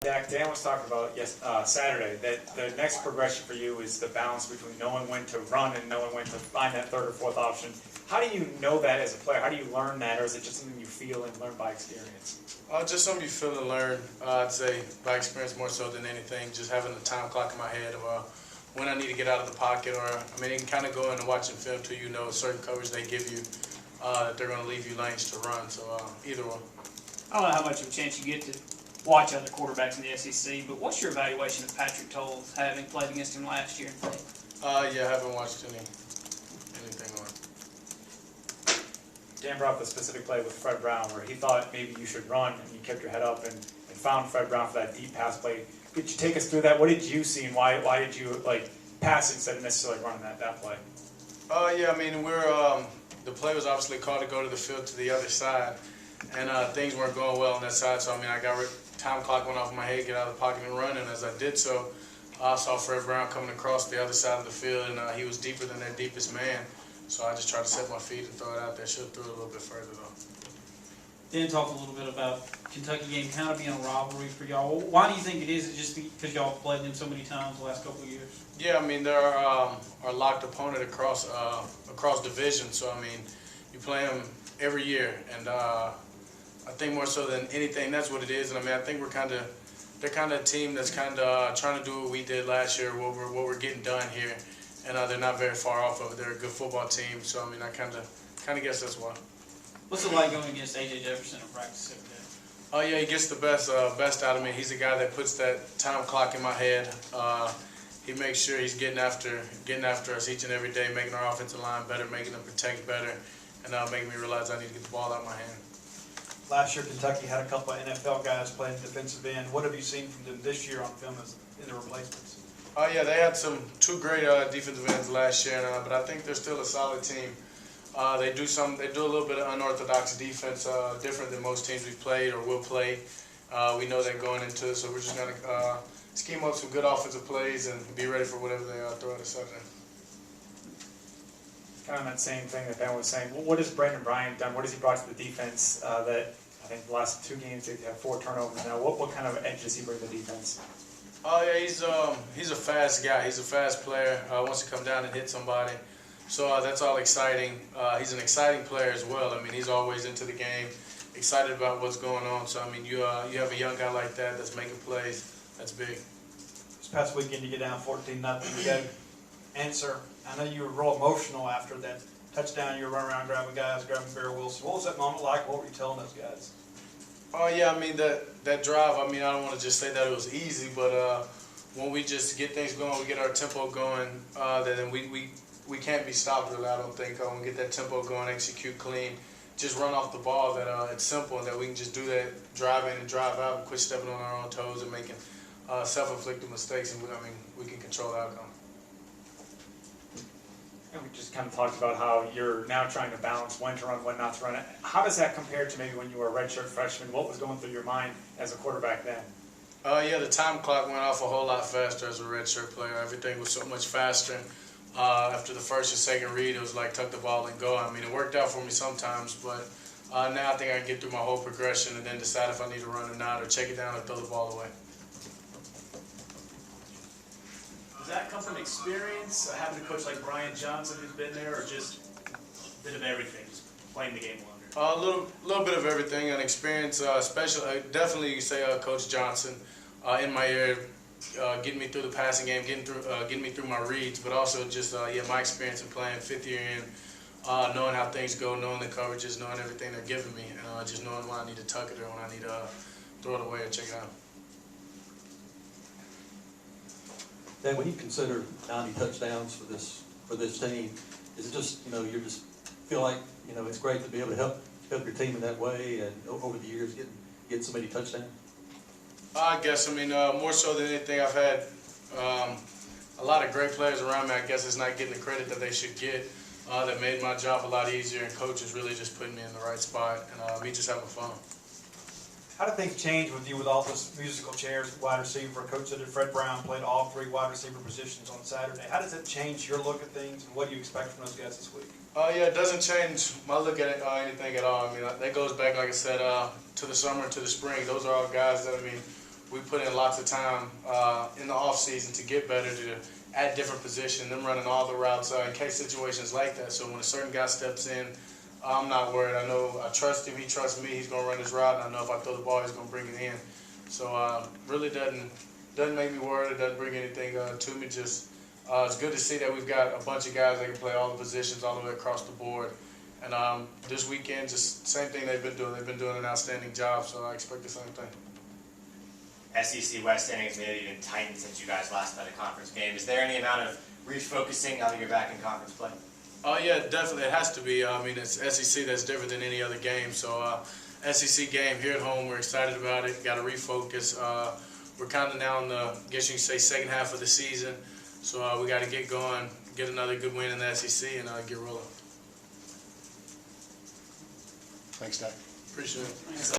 Dak, Dan was talking about Saturday that the next progression for you is the balance between knowing when to run and knowing when to find that third or fourth option. How do you know that as a player? How do you learn that, or is it just something you feel and learn by experience? Just something you feel and learn. I'd say by experience more so than anything. Just having the time clock in my head of when I need to get out of the pocket, or I mean, it can kind of go into watching film too. You know, certain coverage they give you that they're going to leave you lanes to run. So either one. I don't know how much of a chance you get to watch other quarterbacks in the SEC, but what's your evaluation of Patrick Tolles, having played against him last year? Yeah, I haven't watched anything on. Dan brought up the specific play with Fred Brown where he thought maybe you should run, and you kept your head up and found Fred Brown for that deep pass play. Could you take us through that? What did you see, and why did you pass instead of necessarily running that play? Yeah, I mean, the play was obviously called to go to the field to the other side, and things weren't going well on that side. So I mean, I got time clock went off my head, get out of the pocket and run. And as I did so, I saw Fred Brown coming across the other side of the field, and he was deeper than their deepest man. So I just tried to set my feet and throw it out there. Should have threw it a little bit further though. Dan talked a little bit about Kentucky game kind of being a rivalry for y'all. Why do you think it is? Is it just because y'all played them so many times the last couple of years? Yeah, I mean they're our locked opponent across division. So I mean, you play them every year, and I think more so than anything, that's what it is. And I mean, I think they're kind of a team that's kind of trying to do what we did last year, what we're getting done here, and they're not very far off of it. They're a good football team. So I mean, I kind of guess that's why. What's it like going against A.J. Jefferson in practice every day? Oh yeah, he gets the best out of me. He's the guy that puts that time clock in my head. He makes sure he's getting after us each and every day, making our offensive line better, making them protect better, and making me realize I need to get the ball out of my hand. Last year, Kentucky had a couple of NFL guys playing defensive end. What have you seen from them this year on film in the replacements? Oh yeah, they had two great defensive ends last year, but I think they're still a solid team. They do a little bit of unorthodox defense, different than most teams we've played or will play. We know that going into it, so we're just going to scheme up some good offensive plays and be ready for whatever they throw at us Saturday. Kind of that same thing that Ben was saying. What has Brandon Bryant done? What has he brought to the defense that I think the last 2 games they've had 4 turnovers now? What kind of edge does he bring to the defense? Oh yeah, he's a fast guy. He's a fast player. Wants to come down and hit somebody. So that's all exciting. He's an exciting player as well. I mean, he's always into the game, excited about what's going on. So I mean, you have a young guy like that that's making plays. That's big. This past weekend, you get down 14-0. You got to answer. I know you were real emotional after that touchdown. You were running around grabbing guys, grabbing Barry Wilson. What was that moment like? What were you telling those guys? Oh yeah, I mean that drive. I mean, I don't want to just say that it was easy, but when we just get things going, we get our tempo going, then we can't be stopped really, I don't think. When we get that tempo going, execute clean, just run off the ball, that it's simple and that we can just do that, drive in and drive out and quit stepping on our own toes and making self-inflicted mistakes, and we can control the outcome. And we just kind of talked about how you're now trying to balance when to run, when not to run. How does that compare to maybe when you were a redshirt freshman? What was going through your mind as a quarterback then? Yeah, the time clock went off a whole lot faster as a redshirt player. Everything was so much faster. After the first or second read, it was like tuck the ball and go. I mean, it worked out for me sometimes, but now I think I can get through my whole progression and then decide if I need to run or not, or check it down or throw the ball away. Does that come from experience, having a coach like Brian Johnson who's been there, or just a bit of everything, just playing the game longer? A little bit of everything, and experience, especially definitely you say Coach Johnson in my ear, getting me through the passing game, getting me through my reads, but also just my experience in playing 5th year in, knowing how things go, knowing the coverages, knowing everything they're giving me, just knowing when I need to tuck it or when I need to throw it away or check it out. Dan, when you consider 90 touchdowns for this team, is it just you just feel like it's great to be able to help your team in that way, and over the years get so many touchdowns? I guess more so than anything, I've had a lot of great players around me. I guess it's not getting the credit that they should get. That made my job a lot easier, and coaches really just putting me in the right spot, and me just having fun. How did things change with you with all those musical chairs, wide receiver? Coach said that Fred Brown played all 3 wide receiver positions on Saturday. How does it change your look at things, and what do you expect from those guys this week? Yeah, it doesn't change my look at anything at all. I mean, that goes back, like I said, to the summer, to the spring. Those are all guys that, we put in lots of time in the off season to get better, to at different positions, them running all the routes in case situations like that. So when a certain guy steps in, I'm not worried. I know I trust him. He trusts me. He's going to run his route, and I know if I throw the ball, he's going to bring it in. So really doesn't make me worried. It doesn't bring anything to me. Just it's good to see that we've got a bunch of guys that can play all the positions all the way across the board. And this weekend, just same thing they've been doing. They've been doing an outstanding job. So I expect the same thing. SEC West standings may have even tightened since you guys last played a conference game. Is there any amount of refocusing now that you're back in conference play? Oh yeah, definitely. It has to be. I mean, it's SEC that's different than any other game. So SEC game here at home, we're excited about it. Got to refocus. We're kind of now in the, I guess you can say, second half of the season. So we got to get going, get another good win in the SEC, and get rolling. Thanks, Dak. Appreciate it.